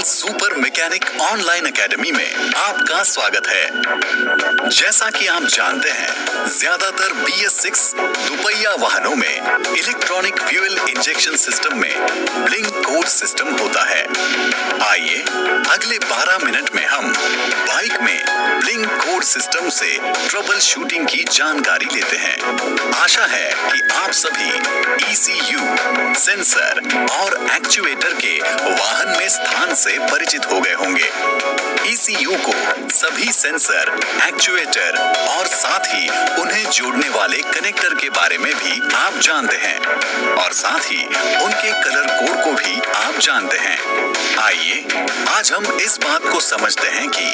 Super mechanic online academy में आपका स्वागत है। जैसा कि आप जानते हैं, ज्यादातर BS6 दुपहिया वाहनों में इलेक्ट्रॉनिक फ्यूल इंजेक्शन सिस्टम में ब्लिंक कोड सिस्टम होता है। आइए अगले 12 मिनट में हम बाइक में ब्लिंक कोड सिस्टम से ट्रबल शूटिंग की जानकारी लेते हैं। आशा है कि आप सभी ECU, सेंसर और एक्चुएटर के वाहन में स्थान से परिचित हो गए होंगे। ECU को सभी सेंसर, एक्चुएटर और साथ ही उन्हें जोड़ने वाले कनेक्टर के बारे में भी आप जानते हैं और साथ ही उनके कलर कोड को भी आप जानते हैं। आइए आज हम इस बात को समझते हैं कि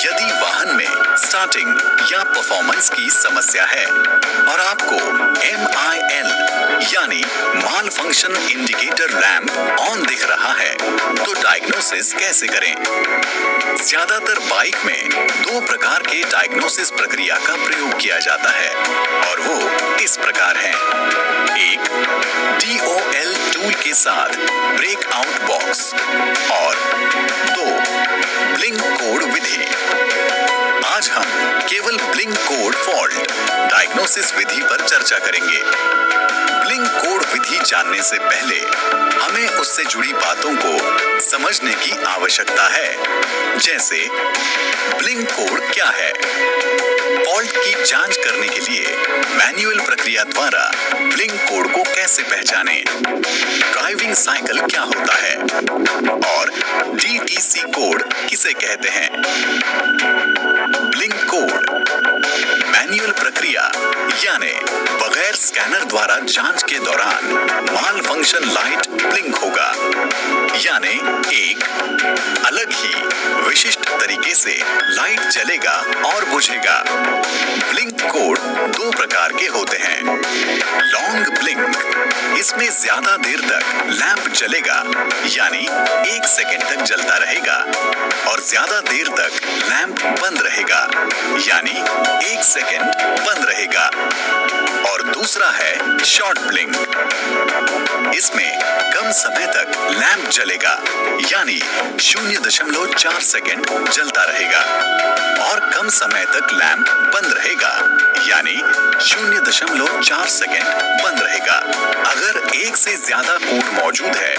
यदि वाहन में स्टार्टिंग या परफॉर्मेंस की समस्या है और आपको MIL यानी माल फंक्शन इंडिकेटर लैंप ऑन दिख रहा है तो डायग्नोसिस कैसे करें। ज्यादातर बाइक में दो प्रकार के डायग्नोसिस प्रक्रिया का प्रयोग किया जाता है और वो इस प्रकार है। एक DOL टूल के साथ ब्रेक आउट बॉक्स और दो ब्लिंक कोड विधि। आज हम केवल ब्लिंक कोड फॉल्ट डायग्नोसिस विधि पर चर्चा करेंगे। ब्लिंक कोड विधि जानने से पहले हमें उससे जुड़ी बातों को समझने की आवश्यकता है। जैसे ब्लिंक कोड क्या है, फॉल्ट की जांच करने के लिए मैन्युअल प्रक्रिया द्वारा ब्लिंक कोड को कैसे पहचानें, ड्राइविंग साइकिल क्या होता है और DTC कोड किसे कहते हैं। ब्लिंक कोड मैन्युअल प्रक्रिया यानी बगैर स्कैनर द्वारा जांच के दौरान माल फंक्शन लाइट ब्लिंक होगा, यानी एक अलग ही विशिष्ट तरीके से लाइट जलेगा और बुझेगा। ब्लिंक कोड दो प्रकार के होते हैं। लॉन्ग ब्लिंक, इसमें ज्यादा देर तक लैंप जलेगा यानी 1 सेकेंड तक जलता रहेगा और ज्यादा देर तक लैंप बंद रहेगा यानी 1 सेकेंड बंद रहेगा। और दूसरा है शॉर्ट ब्लिंक, इसमें कम समय तक लैंप जलेगा यानी 0.4 सेकेंड जलता रहेगा और कम समय तक लैंप बंद रहेगा यानी 0.4 सेकेंड बंद रहेगा। अगर एक से ज्यादा कोड मौजूद है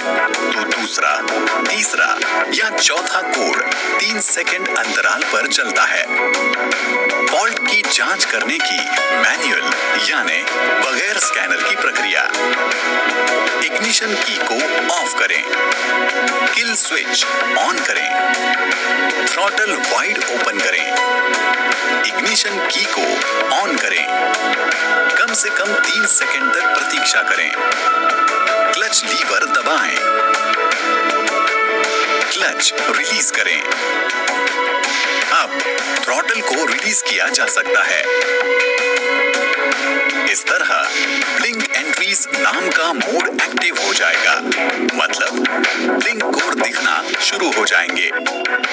तो दूसरा, तीसरा या चौथा कोड 3 सेकेंड अंतराल पर चलता है। फॉल्ट की जांच करने की मैन्युअल यानी बगैर स्कैनर की प्रक्रिया। इग्निशन की को ऑफ करें, किल स्विच ऑन करें, थ्रॉटल वाइड ओपन करें, इग्निशन की को ऑन करें, कम से कम 3 सेकेंड तक प्रतीक्षा करें, क्लच लीवर दबाएं, क्लच रिलीज करें। अब थ्रॉटल को रिलीज किया जा सकता है। इस तरह ब्लिंक एंट्रीज नाम का मोड एक्टिव हो जाएगा, मतलब ब्लिंक कोड दिखना शुरू हो जाएंगे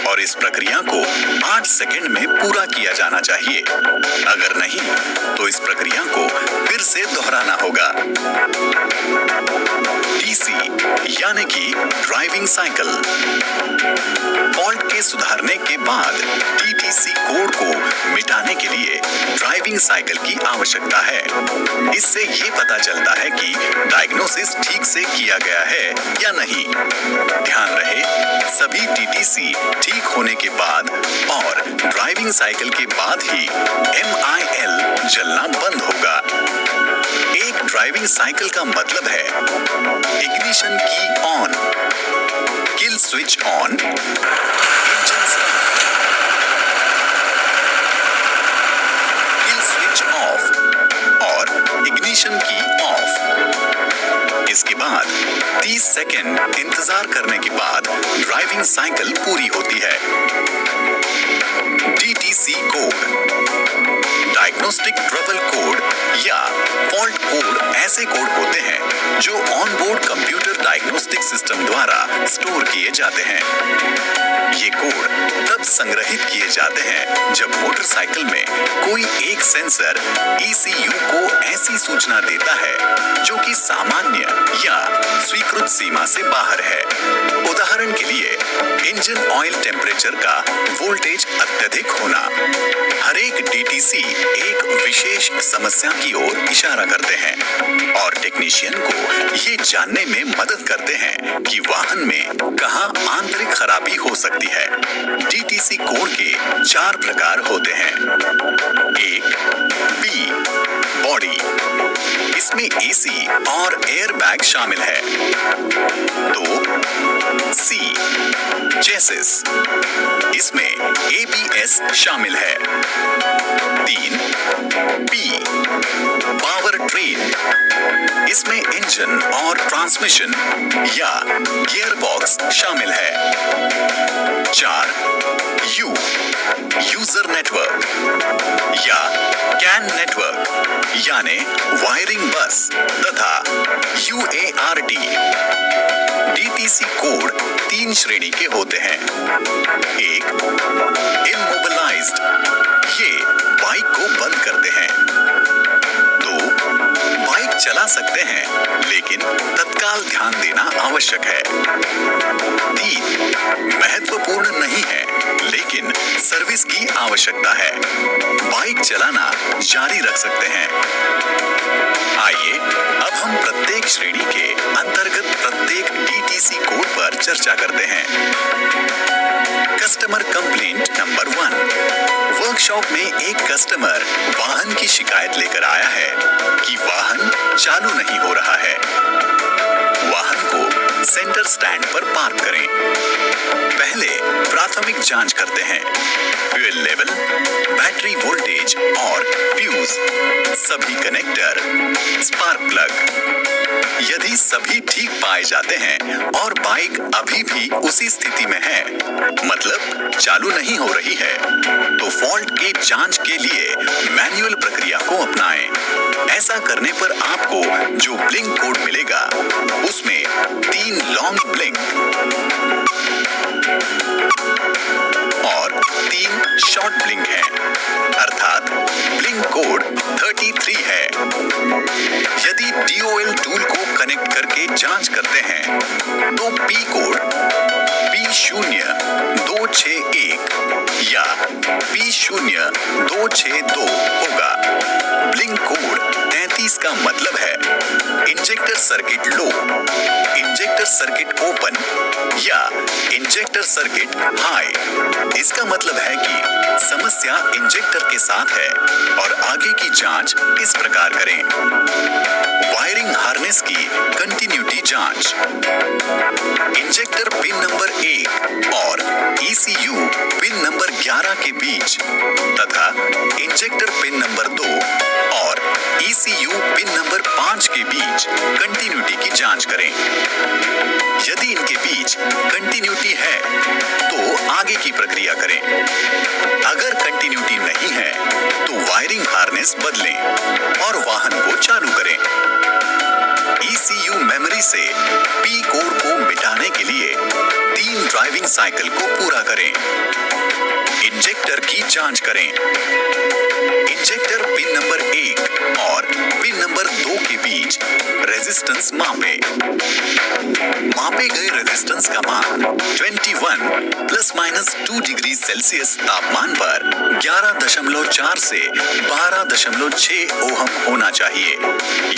और इस प्रक्रिया को 8 सेकेंड में पूरा किया जाना चाहिए। अगर नहीं तो इस प्रक्रिया को फिर से दोहराना होगा। DC यानी कि ड्राइविंग साइकिल, फॉल्ट के सुधारने के बाद DTC कोड को मिटाने के लिए ड्राइविंग साइकिल की आवश्यकता है। इससे ये पता चलता है कि डायग्नोसिस ठीक से किया गया है या नहीं। ध्यान रहे, सभी DTC ठीक होने के बाद और ड्राइविंग साइकिल के बाद ही MIL जलना बंद होगा। एक ड्राइविंग साइकिल का मतलब है इग्निशन की on, kill switch on, engine kill switch off और इग्निशन की ऑफ। इसके बाद 30 सेकेंड इंतजार करने के बाद ड्राइविंग साइकिल पूरी होती है। DTC code diagnostic trouble code या फॉल्ट कोड ऐसे कोड होते हैं जो ऑनबोर्ड कंप्यूटर डायग्नोस्टिक सिस्टम द्वारा स्टोर किए जाते हैं। ये कोड तब संग्रहित किए जाते हैं जब मोटरसाइकिल में कोई एक सेंसर ECU को ऐसी सूचना देता है जो कि सामान्य या स्वीकृत सीमा से बाहर है। उदाहरण के लिए इंजन ऑयल टेम्परेचर का वोल्टेज अत्यधिक होना। हर एक DTC एक विशेष समस्या की ओर इशारा करते हैं और टेक्नीशियन को ये जानने में मदद करते हैं कि वाहन में कहां आंतरिक खराबी हो सकती है। DTC कोड के 4 प्रकार होते हैं। 1. B बॉडी, इसमें AC और एयर बैग शामिल है। 2. C चेसिस, इसमें ABS शामिल है। 3. B पावर ट्रेन, इसमें इंजन और ट्रांसमिशन या गियर बॉक्स शामिल है। 4. U यूजर नेटवर्क या CAN नेटवर्क यानी वायरिंग बस तथा UART। DTC कोड 3 श्रेणी के होते हैं। 1. इमोबिलाइज्ड, ये बाइक को बंद करते हैं। 2. बाइक चला सकते हैं लेकिन तत्काल ध्यान देना आवश्यक है। 3. महत्वपूर्ण नहीं है लेकिन सर्विस की आवश्यकता है, बाइक चलाना जारी रख सकते हैं। आइए अब हम प्रत्येक श्रेणी के अंतर्गत प्रत्येक DTC कोड पर चर्चा करते हैं। Customer complaint number 1। वर्कशॉप में एक कस्टमर वाहन की शिकायत लेकर आया है कि वाहन चालू नहीं हो रहा है। वाहन को सेंटर स्टैंड पर पार्क करें। पहले प्राथमिक जांच करते हैं। फ्यूल लेवल, बैटरी वोल्टेज और फ्यूज, सभी कनेक्टर, स्पार्क प्लग। यदि सभी ठीक पाए जाते हैं और बाइक अभी भी उसी स्थिति में है, मतलब चालू नहीं हो रही है, तो फॉल्ट के जांच के लिए मैनुअल प्रक्रिया को अपनाएं। ऐसा करने पर आपको जो ब्लिंक कोड मिलेगा उसमें 3 लॉन्ग ब्लिंक और 3 शॉर्ट ब्लिंक है, अर्थात ब्लिंक कोड 33 है। यदि DOL टूल को कनेक्ट करके जांच करते हैं तो P कोड P0261 या P0262 होगा। ब्लिंक कोड 33 का मतलब है इंजेक्टर सर्किट लो, इंजेक्टर सर्किट ओपन या इंजेक्टर सर्किट हाई। इसका मतलब है कि समस्या इंजेक्टर के साथ है और आगे की जांच इस प्रकार करें। वायरिंग हार्नेस की कंटिन्यूटी जांच। इंजेक्टर पिन नंबर 1 और ECU पिन नंबर 11 के बीच तथा इंजेक्टर पिन नंबर 2 और ECU पिन नंबर 5 के बीच कंटिन्यूटी की जांच करें। यदि इनके बीच कंटिन्यूटी है तो आगे की प्रक्रिया करें। अगर कंटिन्यूटी नहीं है तो वायरिंग हार्नेस बदलें और वाहन को चालू करें। ECU मेमोरी से P कोड को मिटाने के लिए 3 ड्राइविंग साइकिल को पूरा करें। इंजेक्टर की जांच करें। इंजेक्टर पिन नंबर 1 और पिन नंबर 2 के बीच रेजिस्टेंस मापें। मापे गए रेजिस्टेंस का मान 21 ± 2 डिग्री सेल्सियस तापमान पर 11.4 से 12.6 ओहम होना चाहिए।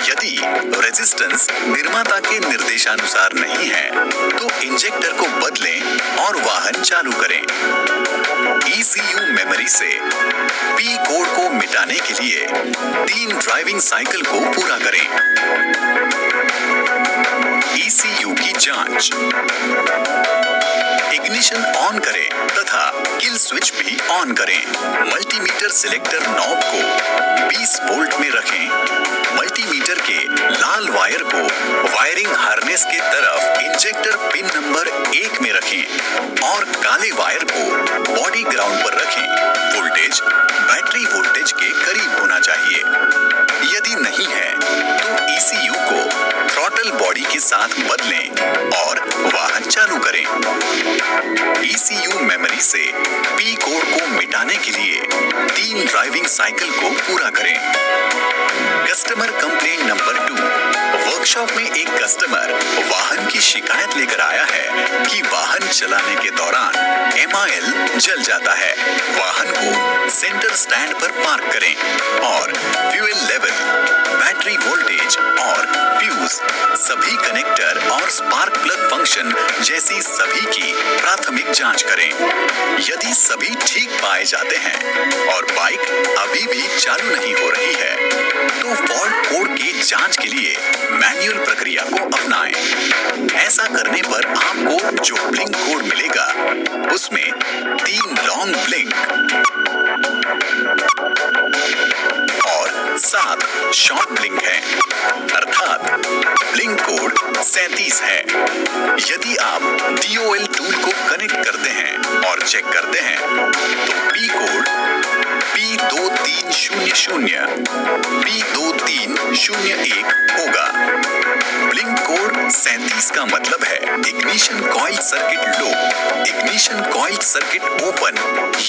यदि रेजिस्टेंस निर्माता के निर्देशानुसार नहीं है तो इंजेक्टर को बदलें और वाहन चालू करें। ECU मेमोरी से P कोड को मिटाने के लिए 3 ड्राइविंग साइकिल को पूरा करें। ECU की जांच। इग्निशन ऑन करें तथा किल स्विच भी ऑन करें। मल्टीमीटर सिलेक्टर नॉब को 20 वोल्ट में रखें। मल्टीमीटर के लाल वायर को वायरिंग हार्नेस के तरफ इंजेक्टर पिन नंबर 1 में रखें और काले वायर को बॉडी ग्राउंड पर रखें। वोल्टेज बैटरी वोल्टेज के करीब होना चाहिए। यदि नहीं है तो ECU को थ्रॉटल बॉडी के साथ बदलें और वाहन चालू करें। ECU मेमोरी से P कोड को मिटाने के लिए 3 ड्राइविंग साइकिल को पूरा करें। Customer complaint number 2। वर्कशॉप में एक कस्टमर वाहन की शिकायत लेकर आया है कि वाहन चलाने के दौरान MIL जल जाता है। वाहन को सेंटर स्टैंड पर पार्क करें और फ्यूल लेवल, बैटरी वोल्टेज और फ्यूज, सभी कनेक्टर और स्पार्क प्लग फंक्शन जैसी सभी की प्राथमिक जांच करें। यदि सभी ठीक पाए जाते हैं और बाइक अभी भी चालू नहीं हो रही है तो फॉल्ट कोड की जांच के लिए मैनुअल प्रक्रिया को अपनाएं। ऐसा करने पर आपको जो ब्लिंक कोड मिलेगा उसमें 3 लॉन्ग ब्लिंक और 7 शॉर्ट ब्लिंक है, अर्थात ब्लिंक कोड 37 है। यदि आप DOL टूल को कनेक्ट करते हैं और चेक करते हैं तो P कोड P2300 P2301 होगा। ब्लिंक कोड 37 का मतलब है इग्निशन कॉइल सर्किट लो, इग्निशन कॉइल सर्किट ओपन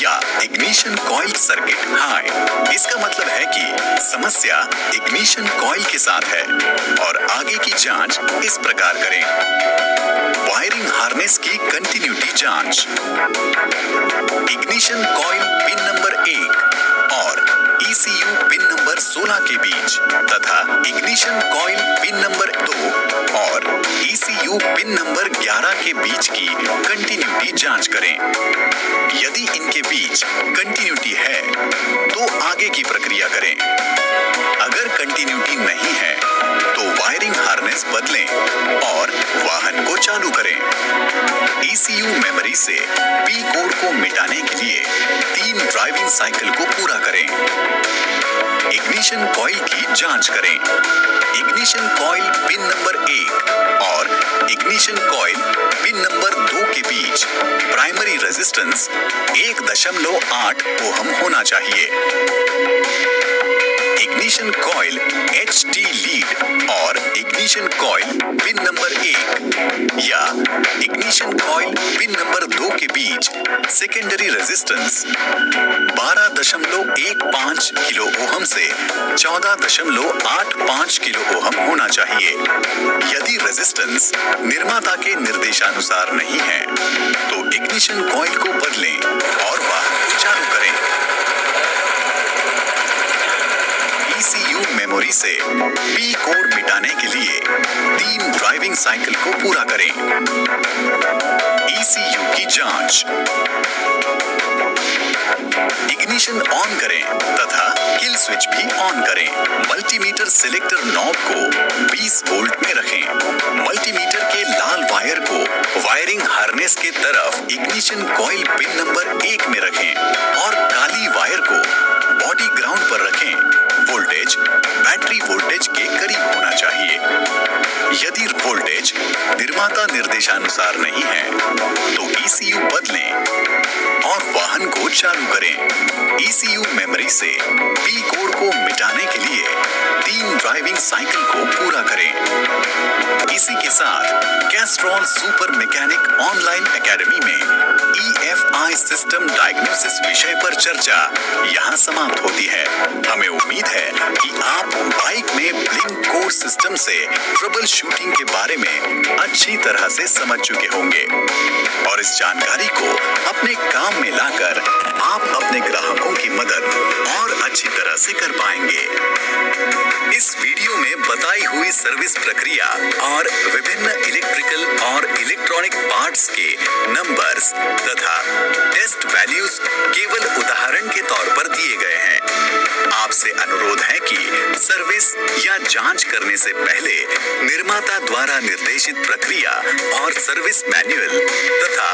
या इग्निशन कॉइल सर्किट हाई। इसका मतलब है कि समस्या इग्निशन कॉइल के साथ है और आगे की जांच इस प्रकार करें। वायरिंग हार्नेस की कंटिन्यूटी जांच। इग्निशन कॉइल पिन नंबर 1 और ECU पिन नंबर 16 के बीच तथा इग्निशन कॉइल पिन नंबर 2 और ECU पिन नंबर 11 के बीच की कंटिन्यूटी जांच करें। यदि इनके बीच कंटिन्यूटी है तो आगे की प्रक्रिया करें। अगर कंटिन्यूटी नहीं है तो वायरिंग हार्नेस बदलें और वाहन को चालू करें। ECU मेमोरी से P कोड को मिटाने के लिए 3 ड्राइविंग साइकिल को पूरा करें। इग्निशन कॉइल की जांच करें। इग्निशन कॉइल पिन नंबर 1 और इग्निशन कॉइल पिन नंबर 2 के बीच प्राइमरी रेजिस्टेंस 1.8 ओहम होना चाहिए। इग्निशन कॉइल HT लीड और इग्निशन कॉइल पिन नंबर 1 या इग्निशन कॉइल पिन नंबर 2 के बीच सेकेंडरी रेजिस्टेंस 12.15 किलो ओहम से 14.85 किलो ओहम होना चाहिए। यदि रेजिस्टेंस निर्माता के निर्देशानुसार नहीं है तो इग्निशन कॉइल को बदलें और वाहन को चालू करें। ECU मेमोरी से P कोड मिटाने के लिए 3 ड्राइविंग साइकिल को पूरा करें। ECU की जांच। इग्निशन ऑन करें तथा किल स्विच भी ऑन करें। मल्टीमीटर सिलेक्टर नॉब को 20 वोल्ट में रखें। मल्टीमीटर के लाल वायर को वायरिंग हार्नेस के तरफ इग्निशन कॉइल पिन नंबर 1 में रखें और काली वायर को बॉडी ग्राउंड पर रखें। वोल्टेज बैटरी वोल्टेज के करीब होना चाहिए। यदि वोल्टेज निर्माता निर्देशानुसार नहीं है तो ECU बदलें और वाहन को चालू करें। ECU मेमोरी से P कोड को मिटाने के लिए 3 ड्राइविंग साइकिल को पूरा करें। इसी के साथ Castrol super mechanic online academy में EFI सिस्टम डायग्नोसिस विषय पर चर्चा यहाँ समाप्त होती है। हमें उम्मीद है कि आप बाइक में ब्लिंक कोड सिस्टम से ट्रबल शूटिंग के बारे में अच्छी तरह से समझ चुके होंगे और इस जानकारी को अपने काम में लाकर आप अपने ग्राहकों की मदद और अच्छी तरह से कर पाएंगे। इस वीडियो में बताई हुई सर्विस प्रक्रिया और विभिन्न इलेक्ट्रिकल और इलेक्ट्रॉनिक पार्ट्स के नंबर्स तथा टेस्ट वैल्यूज केवल उदाहरण के तौर पर दिए गए हैं। आपसे अनुरोध है कि सर्विस या जांच करने से पहले निर्माता द्वारा निर्देशित प्रक्रिया और सर्विस मैनुअल तथा